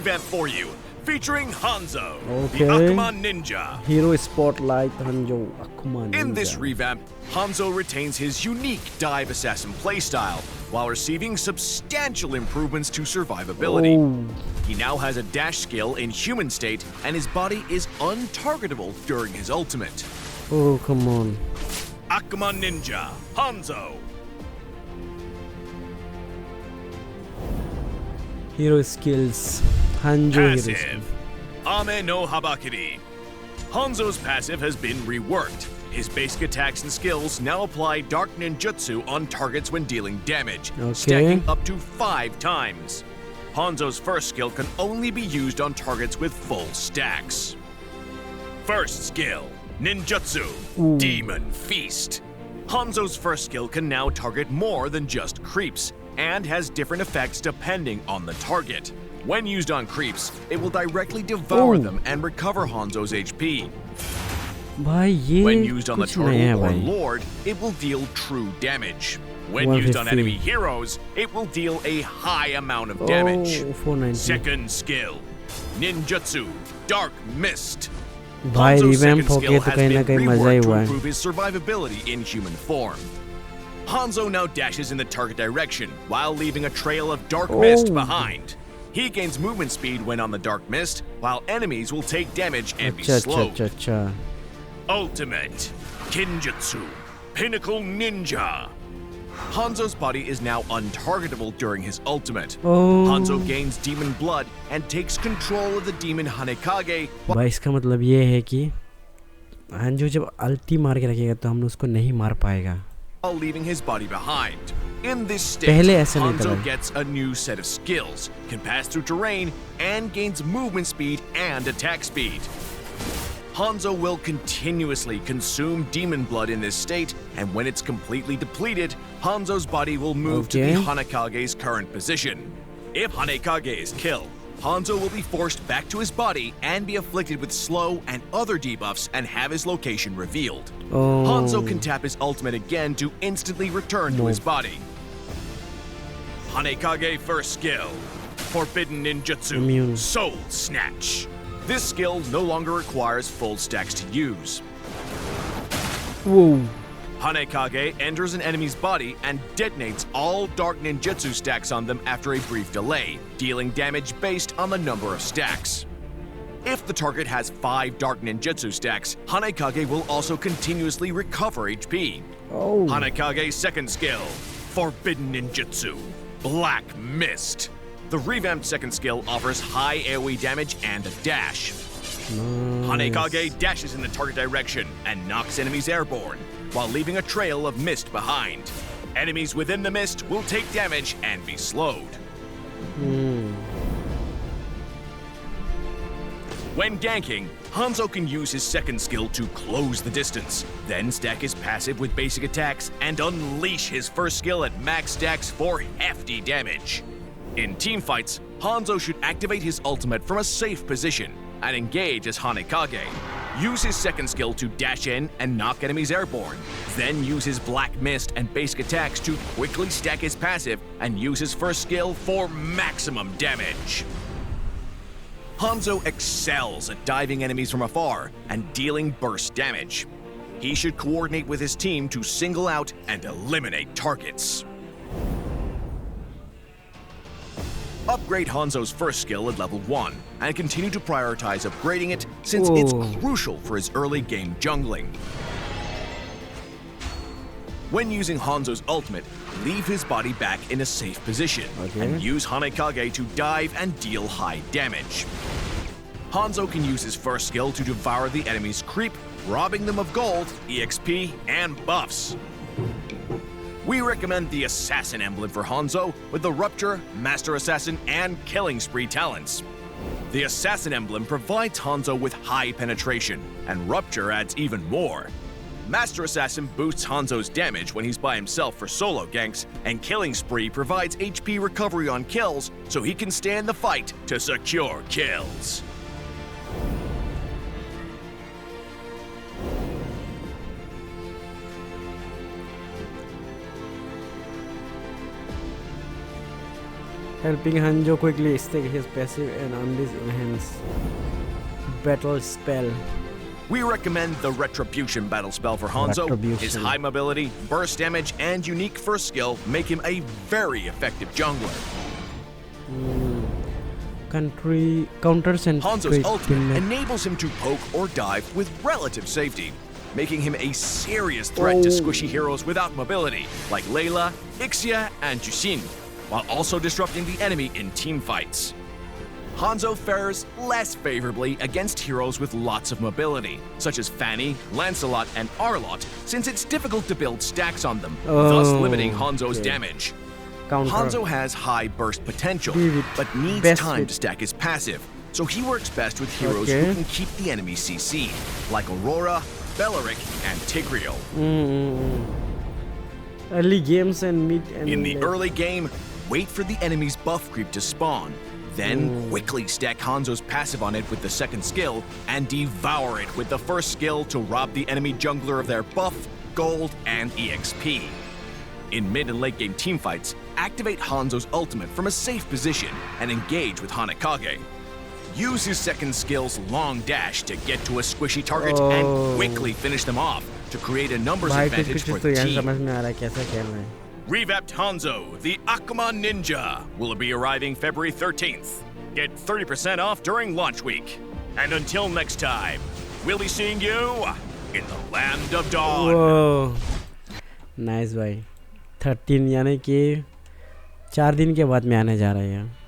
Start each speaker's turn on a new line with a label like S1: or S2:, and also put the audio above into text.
S1: Revamp for you, featuring Hanzo,
S2: Okay.
S1: the Akuma Ninja.
S2: Hero Spotlight Hanzo Akuma Ninja.
S1: In this revamp, Hanzo retains his unique dive assassin playstyle while receiving substantial improvements to survivability.
S2: Oh.
S1: He now has a dash skill in human state, and his body is untargetable during his ultimate.
S2: Oh, come on.
S1: Akuma Ninja, Hanzo.
S2: Hero skills. Hanzo hero
S1: Passive,
S2: skills.
S1: Ame no Habakiri. Hanzo's passive has been reworked. His basic attacks and skills now apply Dark Ninjutsu on targets when dealing damage,
S2: Okay.
S1: stacking up to 5 times. Hanzo's first skill can only be used on targets with full stacks. First skill, Ninjutsu,
S2: Ooh.
S1: Demon Feast. Hanzo's first skill can now target more than just creeps, and has different effects depending on the target. When used on creeps, it will directly devour
S2: Oh.
S1: them and recover Hanzo's HP.
S2: भाई ये
S1: When used on the
S2: कुछ नया है
S1: turtle or
S2: भाई.
S1: lord, it will deal true damage. When used on
S2: 150.
S1: enemy heroes, it will deal a high amount of damage.
S2: Oh, 490.
S1: Second skill, Ninjutsu, Dark Mist.
S2: भाई
S1: Hanzo's
S2: revamp
S1: second
S2: हो
S1: skill
S2: गया तो
S1: has
S2: कहीं ना
S1: been
S2: कहीं मजा ही
S1: reworked to
S2: हुआ है.
S1: improve his survivability in human form. Hanzo now dashes in the target direction while leaving a trail of dark mist
S2: Oh.
S1: behind. He gains movement speed when on the dark mist, while enemies will take damage and be
S2: अच्छा अच्छा
S1: slowed.
S2: अच्छा अच्छा.
S1: Ultimate Kinjutsu Pinnacle Ninja. Hanzo's body is now untargetable during his ultimate.
S2: Oh.
S1: Hanzo gains demon blood and takes control of the demon Hanekage
S2: भाई इसका मतलब ये है कि हांजो जब अल्टी मार के रखेगा तो हम उसको नहीं मार पाएगा.
S1: while leaving his body behind. In this state,
S2: पहले ऐसा नहीं
S1: Hanzo
S2: था.
S1: gets a new set of skills, can pass through terrain, and gains movement speed and attack speed. Hanzo will continuously consume demon blood in this state, and when it's completely depleted, Hanzo's body will move to the
S2: Okay.
S1: Hanekage's current position. If Hanekage is killed, Hanzo will be forced back to his body and be afflicted with slow and other debuffs and have his location revealed.
S2: Oh.
S1: Hanzo can tap his ultimate again to instantly return to
S2: No.
S1: his body. Hanekage first skill, Forbidden Ninjutsu,
S2: Immune.
S1: Soul Snatch. This skill no longer requires full stacks to use.
S2: Whoa.
S1: Hanekage enters an enemy's body and detonates all Dark Ninjutsu stacks on them after a brief delay, dealing damage based on the number of stacks. If the target has 5 Dark Ninjutsu stacks, Hanekage will also continuously recover HP.
S2: Oh.
S1: Hanekage's second skill, Forbidden Ninjutsu, Black Mist. The revamped second skill offers high AoE damage and a dash.
S2: Nice.
S1: Hanekage dashes in the target direction and knocks enemies airborne, while leaving a trail of mist behind. Enemies within the mist will take damage and be slowed.
S2: Hmm.
S1: When ganking, Hanzo can use his second skill to close the distance, then stack his passive with basic attacks and unleash his first skill at max stacks for hefty damage. In teamfights, Hanzo should activate his ultimate from a safe position and engage as Hanekage. Use his second skill to dash in and knock enemies airborne, then use his Black Mist and basic attacks to quickly stack his passive and use his first skill for maximum damage. Hanzo excels at diving enemies from afar and dealing burst damage. He should coordinate with his team to single out and eliminate targets. Upgrade Hanzo's first skill at level 1 and continue to prioritize upgrading it since it's
S2: Whoa.
S1: crucial for his early game jungling. When using Hanzo's ultimate, leave his body back in a safe position
S2: Okay.
S1: and use Hanekage to dive and deal high damage. Hanzo can use his first skill to devour the enemy's creep, robbing them of gold, EXP, and buffs. We recommend the Assassin emblem for Hanzo with the Rupture, Master Assassin, and Killing Spree talents. The Assassin emblem provides Hanzo with high penetration, and Rupture adds even more. Master Assassin boosts Hanzo's damage when he's by himself for solo ganks, and Killing Spree provides HP recovery on kills so he can stand the fight to secure kills.
S2: helping Hanzo quickly stack his passive and unleash enhance battle spell.
S1: We recommend the Retribution battle spell for Hanzo. His
S2: Retribution.
S1: high mobility, burst damage, and unique first skill make him a very effective jungler.
S2: Counters and
S1: Hanzo's
S2: crit
S1: ultimate
S2: damage.
S1: enables him to poke or dive with relative safety, making him a serious threat to squishy heroes without mobility, like Layla, Ixia, and Jushin, while also disrupting the enemy in team fights. Hanzo fares less favorably against heroes with lots of mobility, such as Fanny, Lancelot, and Arlott, since it's difficult to build stacks on them, thus limiting Hanzo's damage.
S2: Counter.
S1: Hanzo has high burst potential,
S2: Be with
S1: but needs
S2: best
S1: time
S2: with-
S1: to stack his passive, so he works best with heroes
S2: Okay.
S1: who can keep the enemy CC'd, like Aurora, Beleric, and Tigreal.
S2: Early games and mid and
S1: In the
S2: late.
S1: early game, wait for the enemy's buff creep to spawn, then quickly stack Hanzo's passive on it with the second skill, and devour it with the first skill to rob the enemy jungler of their buff, gold, and EXP. In mid and late game teamfights, activate Hanzo's ultimate from a safe position and engage with Hanekage. Use his second skill's long dash to get to a squishy target and quickly finish them off to create a numbers
S2: भाई
S1: advantage
S2: कुछ
S1: for
S2: तो
S1: the
S2: यहाँ
S1: team.
S2: समझ में आ रहा है कैसा खेलना है.
S1: Revamped Hanzo, the Akuma Ninja, will be arriving February 13th. Get 30% off during launch week. And until next time, we'll be seeing you in the land of dawn.
S2: Whoa. Nice भाई. 13 यानी कि 4 दिन के बाद में आने जा रहा है.